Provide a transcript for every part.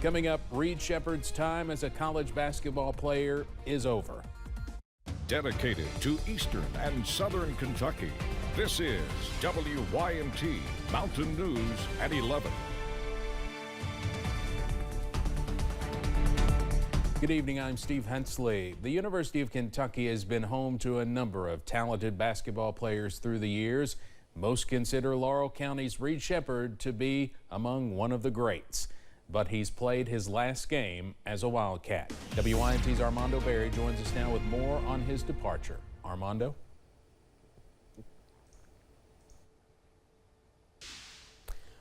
Coming up, Reed Sheppard's time as a college basketball player is over. Dedicated to Eastern and Southern Kentucky, this is WYMT Mountain News at 11. Good evening, I'm Steve Hensley. The University of Kentucky has been home to a number of talented basketball players through the years. Most consider Laurel County's Reed Sheppard to be among one of the greats, but he's played his last game as a Wildcat. WYMT's Armando Berry joins us now with more on his departure. Armando?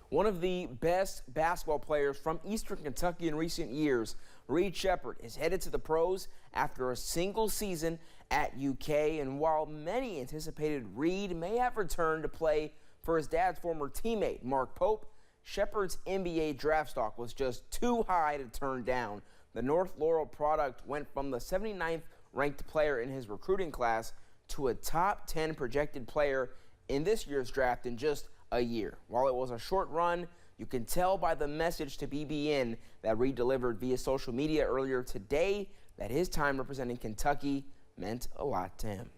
One of the best basketball players from Eastern Kentucky in recent years, Reed Sheppard is headed to the pros after a single season at UK. And while many anticipated Reed may have returned to play for his dad's former teammate, Mark Pope, Sheppard's NBA draft stock was just too high to turn down. The North Laurel product went from the 79th ranked player in his recruiting class to a top 10 projected player in this year's draft in just a year. While it was a short run, you can tell by the message to BBN that Reed delivered via social media earlier today that his time representing Kentucky meant a lot to him.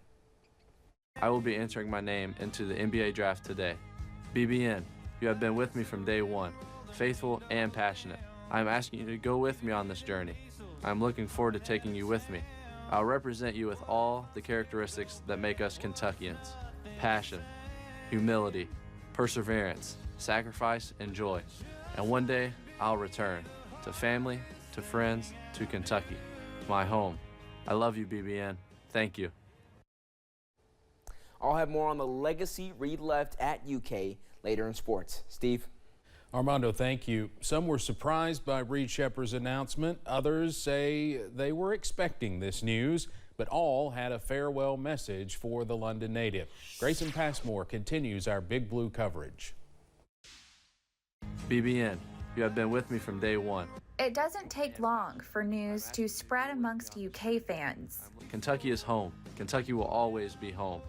I will be entering my name into the NBA draft today. BBN, you have been with me from day one, faithful and passionate. I am asking you to go with me on this journey. I am looking forward to taking you with me. I'll represent you with all the characteristics that make us Kentuckians: passion, humility, perseverance, sacrifice, and joy. And one day, I'll return to family, to friends, to Kentucky, my home. I love you, BBN. Thank you. I'll have more on the legacy Reed left at UK later in sports. Steve? Armando, thank you. Some were surprised by Reed Sheppard's announcement. Others say they were expecting this news, but all had a farewell message for the London native. Grayson Passmore continues our Big Blue coverage. BBN, you have been with me from day one. It doesn't take long for news to spread amongst UK fans. Kentucky is home. Kentucky will always be home.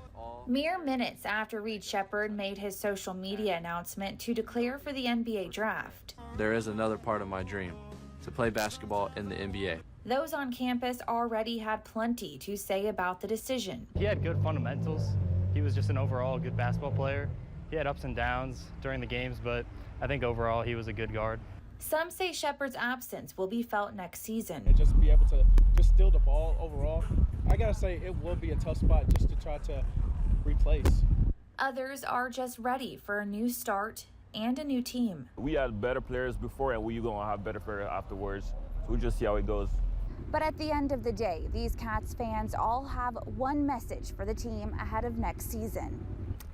Mere minutes after Reed Sheppard made his social media announcement to declare for the NBA draft. There is another part of my dream, to play basketball in the NBA. Those on campus already had plenty to say about the decision. He had good fundamentals. He was just an overall good basketball player. He had ups and downs during the games, but I think overall he was a good guard. Some say Sheppard's absence will be felt next season. And just be able to just steal the ball overall, I gotta say it will be a tough spot just to try to replace. Others are just ready for a new start and a new team. We had better players before, and we're gonna have better players afterwards. So we'll just see how it goes. But at the end of the day, these Cats fans all have one message for the team ahead of next season.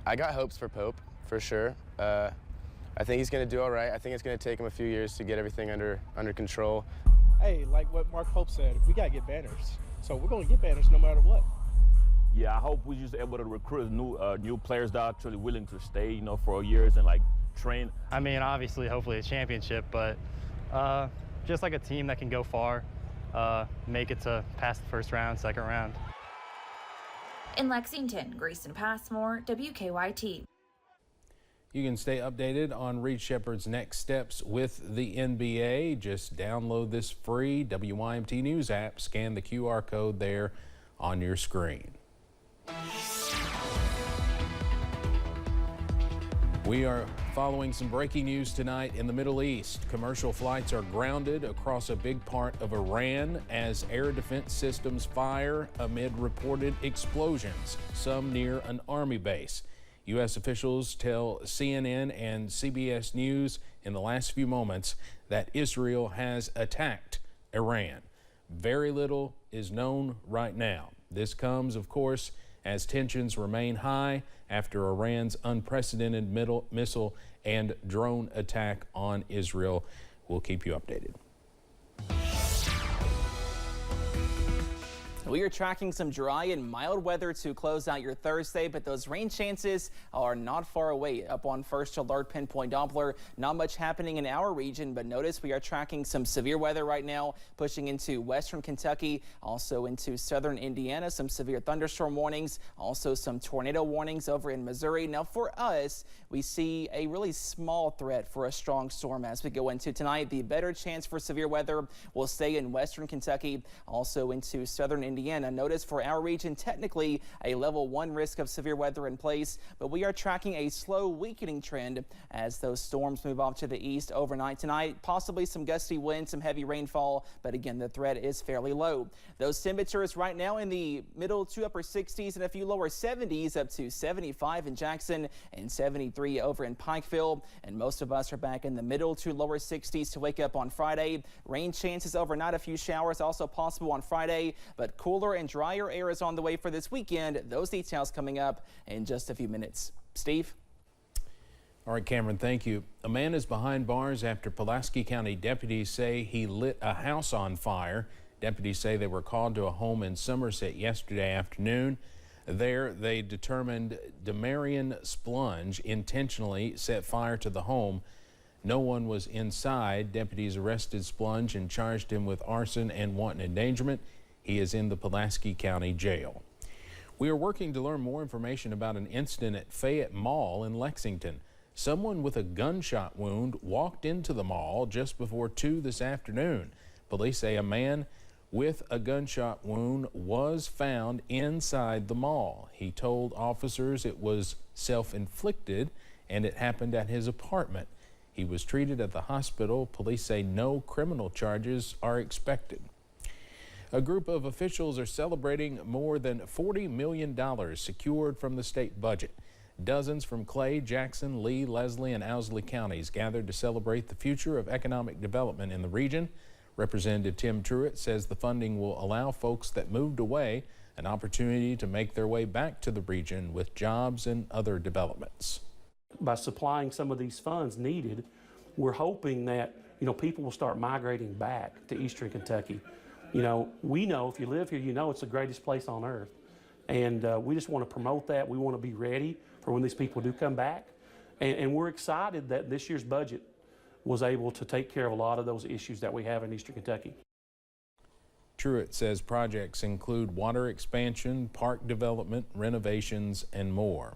I got hopes for Pope, for sure. I think he's going to do all right. I think it's going to take him a few years to get everything under control. Hey, like what Mark Pope said, we got to get banners. So we're going to get banners no matter what. Yeah, I hope we're just able to recruit new players that are actually willing to stay, you know, for years and like train. I mean, obviously, hopefully a championship, but just like a team that can go far, make it to past the first round, second round. In Lexington, Grayson Passmore, WKYT. You can stay updated on Reed Sheppard's next steps with the NBA. Just download this free WYMT News app. Scan the QR code there on your screen. We are following some breaking news tonight in the Middle East. Commercial flights are grounded across a big part of Iran as air defense systems fire amid reported explosions, some near an army base. U.S. officials tell CNN and CBS News in the last few moments that Israel has attacked Iran. Very little is known right now. This comes, of course, as tensions remain high after Iran's unprecedented missile and drone attack on Israel. We'll keep you updated. We are tracking some dry and mild weather to close out your Thursday, but those rain chances are not far away. Up on first alert pinpoint Doppler, not much happening in our region, but notice we are tracking some severe weather right now, pushing into western Kentucky, also into southern Indiana, some severe thunderstorm warnings, also some tornado warnings over in Missouri. Now for us, we see a really small threat for a strong storm as we go into tonight. The better chance for severe weather will stay in western Kentucky, also into southern Indiana. Notice for our region, technically a level 1 risk of severe weather in place, but we are tracking a slow weakening trend as those storms move off to the east overnight tonight. Possibly some gusty winds, some heavy rainfall, but again, the threat is fairly low. Those temperatures right now in the middle to upper 60s and a few lower 70s, up to 75 in Jackson and 73 over in Pikeville. And most of us are back in the middle to lower 60s to wake up on Friday. Rain chances overnight, a few showers also possible on Friday, but cooler and drier air is on the way for this weekend. Those details coming up in just a few minutes. Steve? All right, Cameron, thank you. A man is behind bars after Pulaski County deputies say he lit a house on fire. Deputies say they were called to a home in Somerset yesterday afternoon. There, they determined Demarion Splunge intentionally set fire to the home. No one was inside. Deputies arrested Splunge and charged him with arson and wanton endangerment. He is in the Pulaski County Jail. We are working to learn more information about an incident at Fayette Mall in Lexington. Someone with a gunshot wound walked into the mall just before 2 this afternoon. Police say a man with a gunshot wound was found inside the mall. He told officers it was self-inflicted and it happened at his apartment. He was treated at the hospital. Police say no criminal charges are expected. A group of officials are celebrating more than $40 million secured from the state budget. Dozens from Clay, Jackson, Lee, Leslie, and Owsley counties gathered to celebrate the future of economic development in the region. Representative Tim Truitt says the funding will allow folks that moved away an opportunity to make their way back to the region with jobs and other developments. By supplying some of these funds needed, we're hoping that, people will start migrating back to Eastern Kentucky. We know if you live here, it's the greatest place on earth. And we just want to promote that. We want to be ready for when these people do come back. And we're excited that this year's budget was able to take care of a lot of those issues that we have in Eastern Kentucky. Truitt says projects include water expansion, park development, renovations, and more.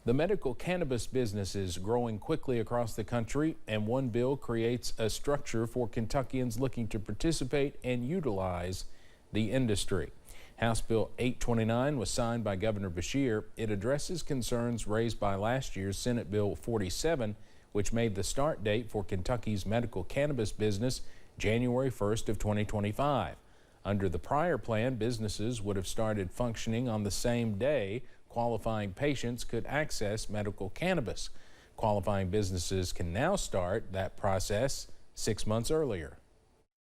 The medical cannabis business is growing quickly across the country, and one bill creates a structure for Kentuckians looking to participate and utilize the industry. House Bill 829 was signed by Governor Beshear. It addresses concerns raised by last year's Senate Bill 47, which made the start date for Kentucky's medical cannabis business January 1st of 2025. Under the prior plan, businesses would have started functioning on the same day qualifying patients could access medical cannabis. Qualifying businesses can now start that process 6 months earlier.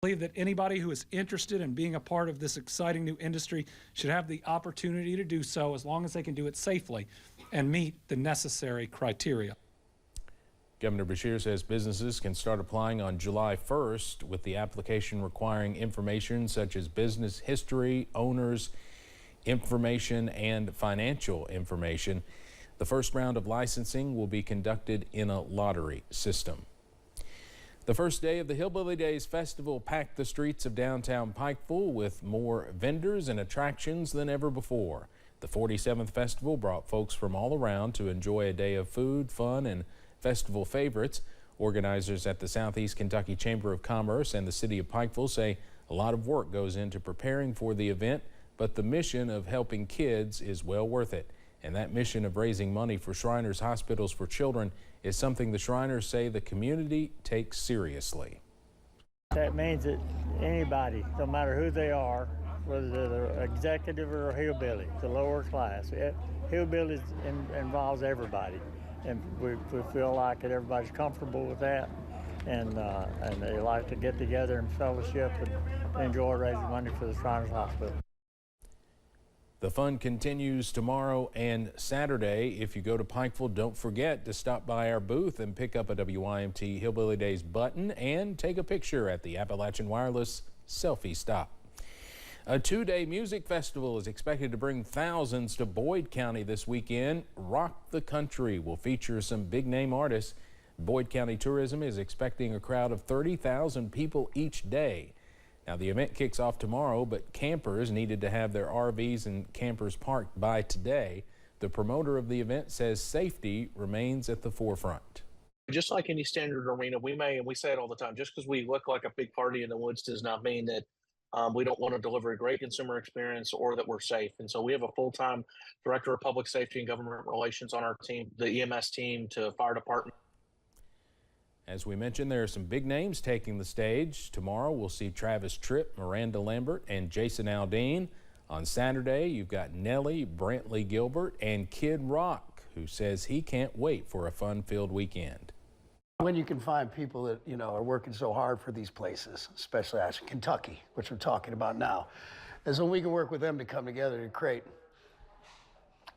I believe that anybody who is interested in being a part of this exciting new industry should have the opportunity to do so as long as they can do it safely and meet the necessary criteria. Governor Beshear says businesses can start applying on July 1st, with the application requiring information such as business history, owners, information, and financial information. The first round of licensing will be conducted in a lottery system. The first day of the Hillbilly Days Festival packed the streets of downtown Pikeville with more vendors and attractions than ever before. The 47th festival brought folks from all around to enjoy a day of food, fun, and festival favorites. Organizers at the Southeast Kentucky Chamber of Commerce and the City of Pikeville say a lot of work goes into preparing for the event, but the mission of helping kids is well worth it. And that mission of raising money for Shriners Hospitals for Children is something the Shriners say the community takes seriously. That means that anybody, no matter who they are, whether they're executive or a hillbilly, the lower class, hillbillies involves everybody. And we feel like that everybody's comfortable with that, and they like to get together and fellowship and enjoy raising money for the Shriners Hospital. The fun continues tomorrow and Saturday. If you go to Pikeville, don't forget to stop by our booth and pick up a WYMT Hillbilly Days button and take a picture at the Appalachian Wireless selfie stop. A two-day music festival is expected to bring thousands to Boyd County this weekend. Rock the Country will feature some big-name artists. Boyd County Tourism is expecting a crowd of 30,000 people each day. Now, the event kicks off tomorrow, but campers needed to have their RVs and campers parked by today. The promoter of the event says safety remains at the forefront. Just like any standard arena, and we say it all the time, just because we look like a big party in the woods does not mean that we don't want to deliver a great consumer experience or that we're safe. And so we have a full-time director of public safety and government relations on our team, the EMS team to fire department. As we mentioned, there are some big names taking the stage. Tomorrow we'll see Travis Tritt, Miranda Lambert, and Jason Aldean. On Saturday, you've got Nelly, Brantley Gilbert, and Kid Rock, who says he can't wait for a fun-filled weekend. When you can find people that, are working so hard for these places, especially as Kentucky, which we're talking about now, is when we can work with them to come together to create,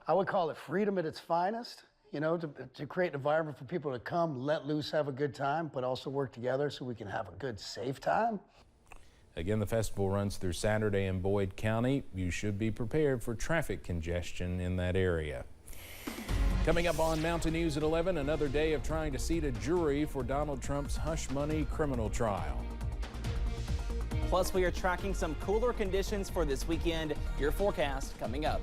I would call it freedom at its finest, to create an environment for people to come, let loose, have a good time, but also work together so we can have a good, safe time. Again, the festival runs through Saturday in Boyd County. You should be prepared for traffic congestion in that area. Coming up on Mountain News at 11, another day of trying to seat a jury for Donald Trump's hush money criminal trial. Plus, we are tracking some cooler conditions for this weekend. Your forecast coming up.